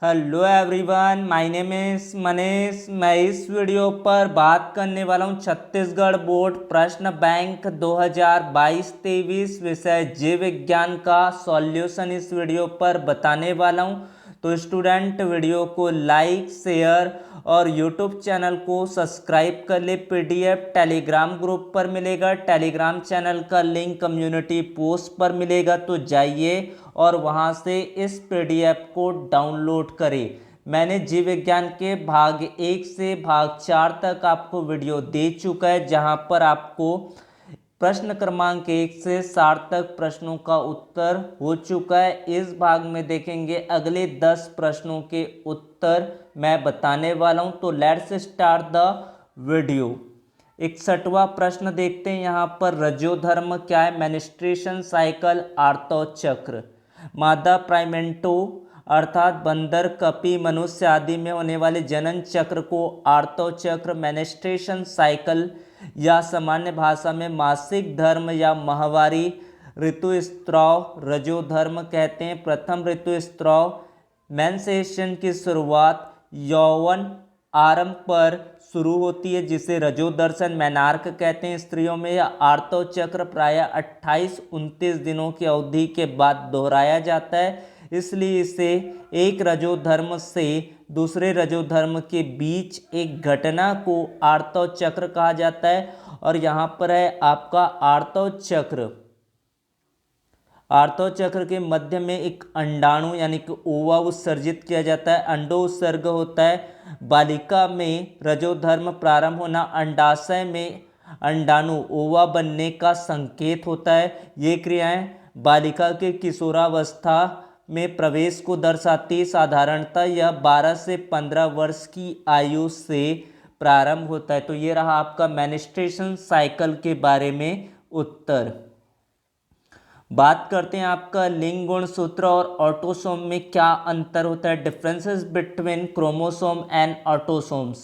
Hello everyone, my name is Manish. मैं इस video पर बात करने वाला हूं छत्तीसगढ़ बोर्ड प्रश्न बैंक 2022-23 विषय जीव विज्ञान का सॉल्यूशन इस वीडियो पर बताने वाला हूं। तो स्टूडेंट वीडियो को लाइक शेयर और यूट्यूब चैनल को सब्सक्राइब कर ले। पीडीएफ टेलीग्राम ग्रुप पर मिलेगा, टेलीग्राम चैनल का लिंक कम्युनिटी पोस्ट पर मिलेगा, तो जाइए और वहां से इस पीडीएफ को डाउनलोड करें। मैंने जीव विज्ञान के भाग 1 से भाग 4 तक आपको वीडियो दे चुका है, जहां पर आपको प्रश्न क्रमांक 1 से 60 तक प्रश्नों का उत्तर हो चुका है। इस भाग में देखेंगे अगले 10 प्रश्नों के उत्तर मैं बताने वाला हूं। तो लेट्स स्टार्ट द वीडियो। 61वां प्रश्न देखते हैं। यहाँ पर रजोधर्म क्या है? मेनिस्ट्रेशन साइकिल, आर्तव चक्र। मादा प्राइमेंटो अर्थात बंदर, कपी, मनुष्य आदि में होने वाले जनन चक्र को आर्तव चक्र, मेनिस्ट्रेशन साइकिल या सामान्य भाषा में मासिक धर्म या माहवारी ऋतुस्राव रजोधर्म कहते हैं। प्रथम ऋतुस्राव मेंसेशन की शुरुआत यौवन आरंभ पर शुरू होती है, जिसे रजोदर्शन मेनार्क कहते हैं। स्त्रियों में यह आर्तव चक्र प्रायः 28-29 दिनों की अवधि के बाद दोहराया जाता है, इसलिए इसे एक रजोधर्म से दूसरे रजोधर्म के बीच एक घटना को आर्तव चक्र कहा जाता है। और यहाँ पर है आपका आर्तव चक्र। आर्तव चक्र के मध्य में एक अंडाणु यानी कि ओवा उत्सर्जित किया जाता है। अंडो उत्सर्ग होता है। बालिका में रजोधर्म प्रारंभ होना अंडाशय में अंडाणु ओवा बनने का संकेत होता है। ये क्रियाएं बालिका के किशोरावस्था में प्रवेश को दर्शाती है। साधारणतः यह 12 से 15 वर्ष की आयु से प्रारंभ होता है। तो ये रहा आपका मेनिस्ट्रेशन साइकिल के बारे में उत्तर। बात करते हैं आपका लिंग गुणसूत्र और ऑटोसोम में क्या अंतर होता है। Differences between chromosome and autosomes.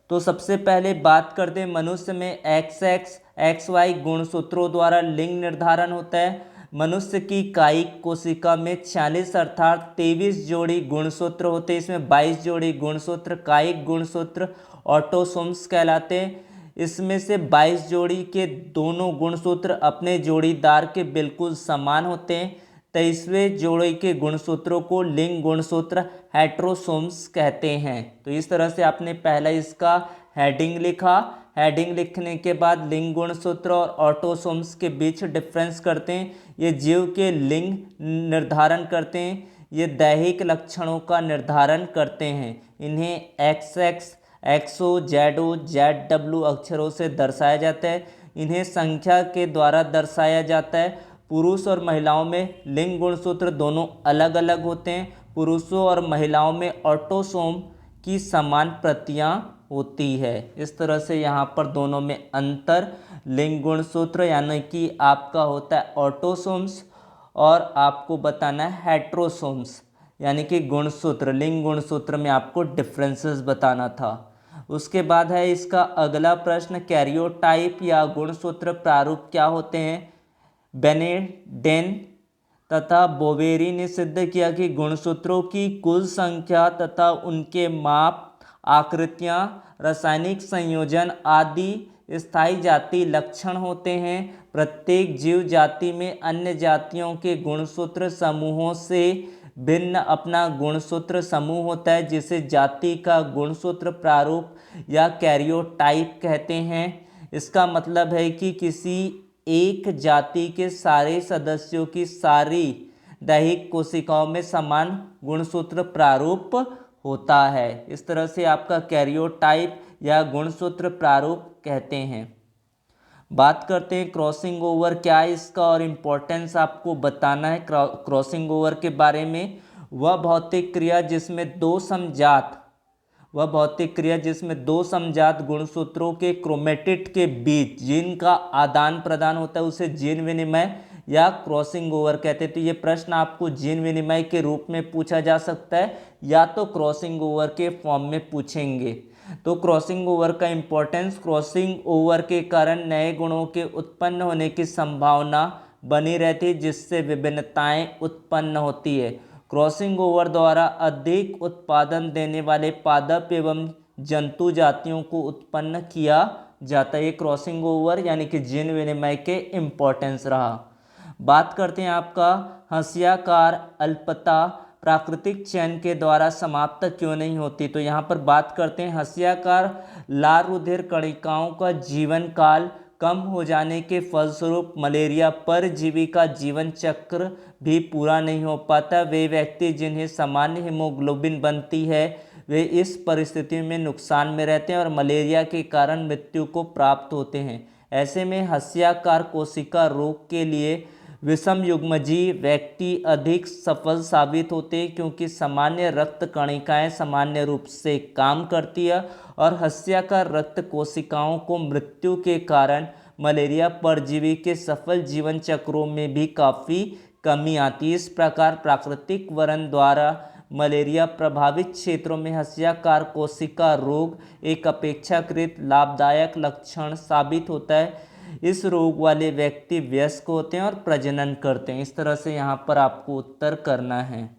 तो सबसे पहले बात करते हैं मनुष्य में XX XY गुणसूत्रों द्वारा लिंग निर्धारण होता है। मनुष्य की कायिक कोशिका में 46 अर्थात 23 जोड़ी गुणसूत्र होते हैं। इसमें 22 जोड़ी गुणसूत्र कायिक गुणसूत्र ऑटोसोम्स कहलाते हैं। इसमें से 22 जोड़ी के दोनों गुणसूत्र अपने जोड़ीदार के बिल्कुल समान होते हैं। 23वें जोड़ी के गुणसूत्रों को लिंग गुणसूत्र हेट्रोसोम्स कहते हैं। तो इस तरह से आपने पहला इसका हेडिंग लिखा। हेडिंग लिखने के बाद लिंग गुणसूत्र और ऑटोसोम्स के बीच डिफरेंस करते हैं। ये जीव के लिंग निर्धारण करते हैं। ये दैहिक लक्षणों का निर्धारण करते हैं। इन्हें XX XO ZO ZW अक्षरों से दर्शाया जाता है। इन्हें संख्या के द्वारा दर्शाया जाता है। पुरुष और महिलाओं में लिंग गुणसूत्र दोनों अलग अलग होते हैं। पुरुषों और महिलाओं में ऑटोसोम की समान प्रतियां होती है। इस तरह से यहाँ पर दोनों में अंतर लिंग गुणसूत्र यानी कि आपका होता है ऑटोसोम्स और आपको बताना है हेट्रोसोम्स यानी कि गुणसूत्र। लिंग गुणसूत्र में आपको डिफरेंसेस बताना था। उसके बाद है इसका अगला प्रश्न, कैरियोटाइप या गुणसूत्र प्रारूप क्या होते हैं। बेनेडेन तथा बोवेरी ने सिद्ध किया कि गुणसूत्रों की कुल संख्या तथा उनके माप, आकृतियां, रासायनिक संयोजन आदि स्थायी जाति लक्षण होते हैं। प्रत्येक जीव जाति में अन्य जातियों के गुणसूत्र समूहों से भिन्न अपना गुणसूत्र समूह होता है, जिसे जाति का गुणसूत्र प्रारूप या कैरियोटाइप कहते हैं। इसका मतलब है कि किसी एक जाति के सारे सदस्यों की सारी दैहिक कोशिकाओं में समान गुणसूत्र प्रारूप होता है। इस तरह से आपका कैरियोटाइप या गुणसूत्र प्रारूप कहते हैं। बात करते हैं क्रॉसिंग ओवर क्या है इसका और इम्पोर्टेंस आपको बताना है। क्रॉसिंग ओवर के बारे में वह भौतिक क्रिया जिसमें दो समजात गुणसूत्रों के क्रोमेटिड के बीच जीन का आदान प्रदान होता है, उसे जीन विनिमय या क्रॉसिंग ओवर कहते हैं। तो ये प्रश्न आपको जीन विनिमय के रूप में पूछा जा सकता है या तो क्रॉसिंग ओवर के फॉर्म में पूछेंगे। तो क्रॉसिंग ओवर का इंपॉर्टेंस, क्रॉसिंग ओवर के कारण नए गुणों के उत्पन्न होने की संभावना बनी रहती है, जिससे विभिन्नताएं उत्पन्न होती है। क्रॉसिंग ओवर द्वारा अधिक उत्पादन देने वाले पादप एवं जंतु जातियों को उत्पन्न किया जाता है। ये क्रॉसिंग ओवर यानी कि जीन विनिमय के इम्पोर्टेंस रहा। बात करते हैं आपका हंसियाकार अल्पता प्राकृतिक चयन के द्वारा समाप्त क्यों नहीं होती। तो यहाँ पर बात करते हैं हंसियाकार लाल रुधिर कणिकाओं का जीवन काल कम हो जाने के फलस्वरूप मलेरिया परजीवी का जीवन चक्र भी पूरा नहीं हो पाता। वे व्यक्ति जिन्हें सामान्य हीमोग्लोबिन बनती है वे इस परिस्थिति में नुकसान में रहते हैं और मलेरिया के कारण मृत्यु को प्राप्त होते हैं। ऐसे में हंसियाकार कोशिका रोग के लिए विषम युग्मजीव व्यक्ति अधिक सफल साबित होते हैं, क्योंकि सामान्य रक्त कणिकाएं सामान्य रूप से काम करती है और हंसियाकार रक्त कोशिकाओं को मृत्यु के कारण मलेरिया परजीवी के सफल जीवन चक्रों में भी काफ़ी कमी आती है। इस प्रकार प्राकृतिक वरण द्वारा मलेरिया प्रभावित क्षेत्रों में हंसियाकार कोशिका रोग एक अपेक्षाकृत लाभदायक लक्षण साबित होता है। इस रोग वाले व्यक्ति वयस्क होते हैं और प्रजनन करते हैं। इस तरह से यहाँ पर आपको उत्तर करना है।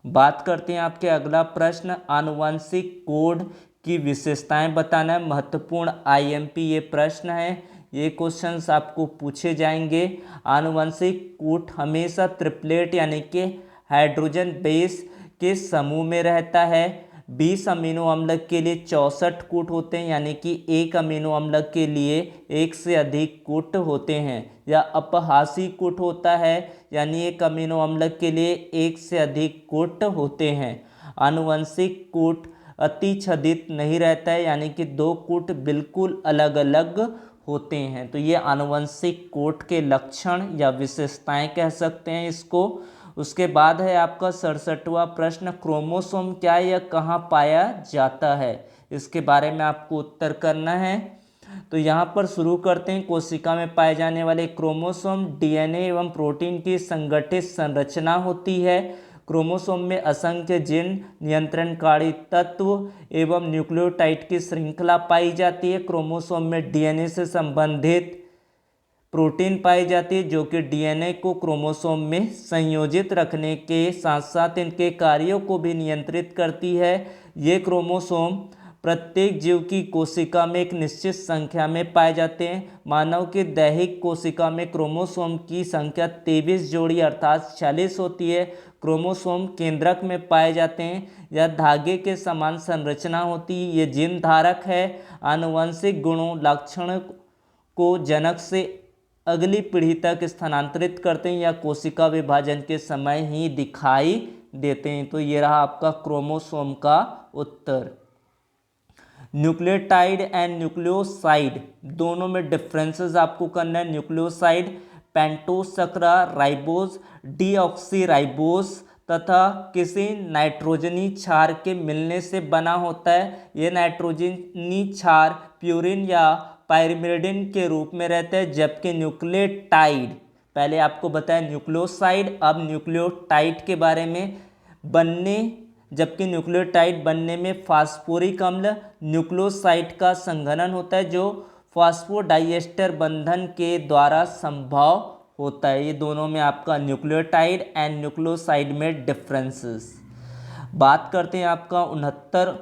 बात करते हैं आपके अगला प्रश्न, आनुवंशिक कोड की विशेषताएं बताना है। महत्वपूर्ण आईएमपी ये प्रश्न है, ये क्वेश्चंस आपको पूछे जाएंगे। आनुवंशिक कोड हमेशा ट्रिपलेट यानी कि हाइड्रोजन बेस के समूह में रहता है। 20 अमीनो अम्ल के लिए 64 कूट होते हैं, यानी कि एक अमीनो अम्ल के लिए एक से अधिक कूट होते हैं। या अपहासी कूट होता है, यानी एक अमीनो अम्ल के लिए एक से अधिक कूट होते हैं। आनुवंशिक कूट अतिछदित नहीं रहता है, यानी कि 2 कूट बिल्कुल अलग अलग होते हैं। तो ये आनुवंशिक कोट के लक्षण या विशेषताएं कह सकते हैं इसको। उसके बाद है आपका 67वां प्रश्न, क्रोमोसोम क्या है या कहाँ पाया जाता है, इसके बारे में आपको उत्तर करना है। तो यहाँ पर शुरू करते हैं। कोशिका में पाए जाने वाले क्रोमोसोम डीएनए एवं प्रोटीन की संगठित संरचना होती है। क्रोमोसोम में असंख्य जीन, नियंत्रणकारी तत्व एवं न्यूक्लियोटाइड की श्रृंखला पाई जाती है। क्रोमोसोम में डीएनए से संबंधित प्रोटीन पाई जाती है, जो कि डीएनए को क्रोमोसोम में संयोजित रखने के साथ साथ इनके कार्यों को भी नियंत्रित करती है। ये क्रोमोसोम प्रत्येक जीव की कोशिका में एक निश्चित संख्या में पाए जाते हैं। मानव की दैहिक कोशिका में क्रोमोसोम की संख्या 23 जोड़ी अर्थात 46 होती है। क्रोमोसोम केंद्रक में पाए जाते हैं या धागे के समान संरचना होती है। ये जीन धारक है। आनुवंशिक गुणों लक्षण को जनक से अगली पीढ़ी तक स्थानांतरित करते हैं या कोशिका विभाजन के समय ही दिखाई देते हैं। तो ये रहा आपका क्रोमोसोम का उत्तर। न्यूक्लियोटाइड एंड न्यूक्लियोसाइड दोनों में डिफरेंसेस आपको करना है। न्यूक्लियोसाइड पेंटोसैकराराइबोज, डीऑक्सीराइबोज तथा किसी नाइट्रोजनी क्षार के मिलने से बना होता है। यह नाइट्रोजनी क्षार प्यूरिन या पाइरिमिडिन के रूप में रहता है, जबकि न्यूक्लियोटाइड, पहले आपको बताया न्यूक्लियोसाइड, अब न्यूक्लियोटाइड के बारे में जबकि न्यूक्लियोटाइड बनने में फास्फोरिक अम्ल न्यूक्लियोसाइड का संघनन होता है, जो फास्फोडाइएस्टर बंधन के द्वारा संभव होता है। ये दोनों में आपका न्यूक्लियोटाइड एंड न्यूक्लियोसाइड में डिफरेंसेस। बात करते हैं आपका 69,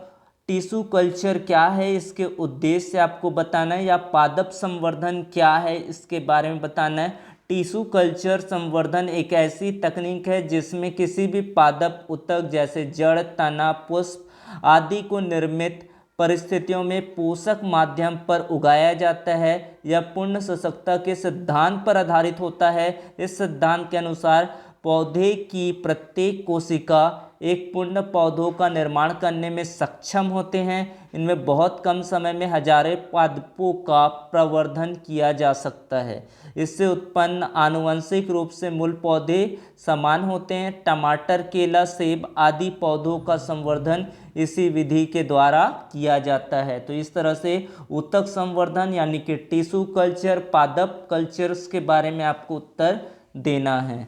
टिश्यू कल्चर क्या है, इसके उद्देश्य आपको बताना है। या पादप संवर्धन क्या है, इसके बारे में बताना है। टिश्यू कल्चर संवर्धन एक ऐसी तकनीक है जिसमें किसी भी पादप ऊतक जैसे जड़, तना, पुष्प आदि को निर्मित परिस्थितियों में पोषक माध्यम पर उगाया जाता है। यह पूर्ण सशक्तता के सिद्धांत पर आधारित होता है। इस सिद्धांत के अनुसार पौधे की प्रत्येक कोशिका एक पूर्ण पौधों का निर्माण करने में सक्षम होते हैं। इनमें बहुत कम समय में हजारों पादपों का प्रवर्धन किया जा सकता है। इससे उत्पन्न आनुवंशिक रूप से मूल पौधे समान होते हैं। टमाटर, केला, सेब आदि पौधों का संवर्धन इसी विधि के द्वारा किया जाता है। तो इस तरह से ऊतक संवर्धन यानी कि टिश्यू कल्चर, पादप कल्चर्स के बारे में आपको उत्तर देना है।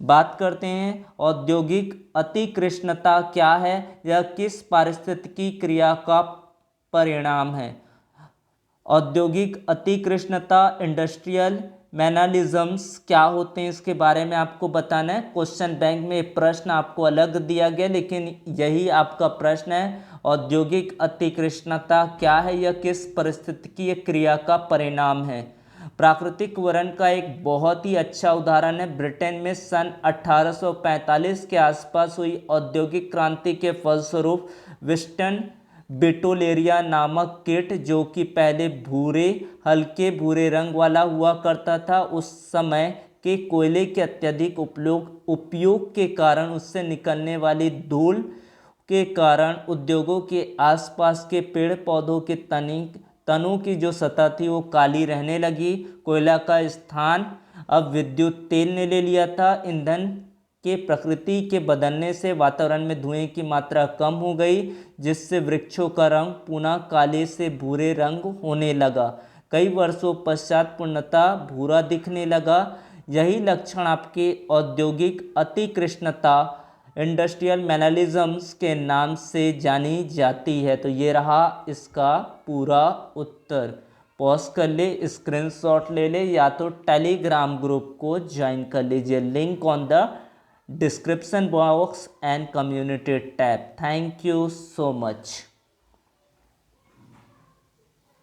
बात करते हैं औद्योगिक अतिकृष्णता क्या है, यह किस पारिस्थितिकी क्रिया का परिणाम है। औद्योगिक अतिकृष्णता इंडस्ट्रियल मैनरिज्म्स क्या होते हैं इसके बारे में आपको बताना है। क्वेश्चन बैंक में प्रश्न आपको अलग दिया गया, लेकिन यही आपका प्रश्न है। औद्योगिक अतिकृष्णता क्या है? यह किस पारिस्थितिकीय क्रिया का परिणाम है? प्राकृतिक वरण का एक बहुत ही अच्छा उदाहरण है। ब्रिटेन में सन 1845 के आसपास हुई औद्योगिक क्रांति के फलस्वरूप विस्टन बिटोलेरिया नामक कीट, जो कि पहले भूरे हल्के भूरे रंग वाला हुआ करता था, उस समय के कोयले के अत्यधिक उपयोग के कारण उससे निकलने वाली धूल के कारण उद्योगों के आसपास के पेड़ पौधों के तनों की जो सतह थी वो काली रहने लगी। कोयला का स्थान अब विद्युत तेल ने ले लिया था। ईंधन के प्रकृति के बदलने से वातावरण में धुएं की मात्रा कम हो गई, जिससे वृक्षों का रंग पुनः काले से भूरे रंग होने लगा। कई वर्षों पश्चात पूर्णतः भूरा दिखने लगा। यही लक्षण आपके औद्योगिक अतिकृष्णता, इंडस्ट्रियल मैनरिज्म्स के नाम से जानी जाती है। तो ये रहा इसका पूरा उत्तर। पॉज कर ले, स्क्रीनशॉट ले ले, या तो टेलीग्राम ग्रुप को ज्वाइन कर लीजिए। Link on the description box and community tab. Thank you so much.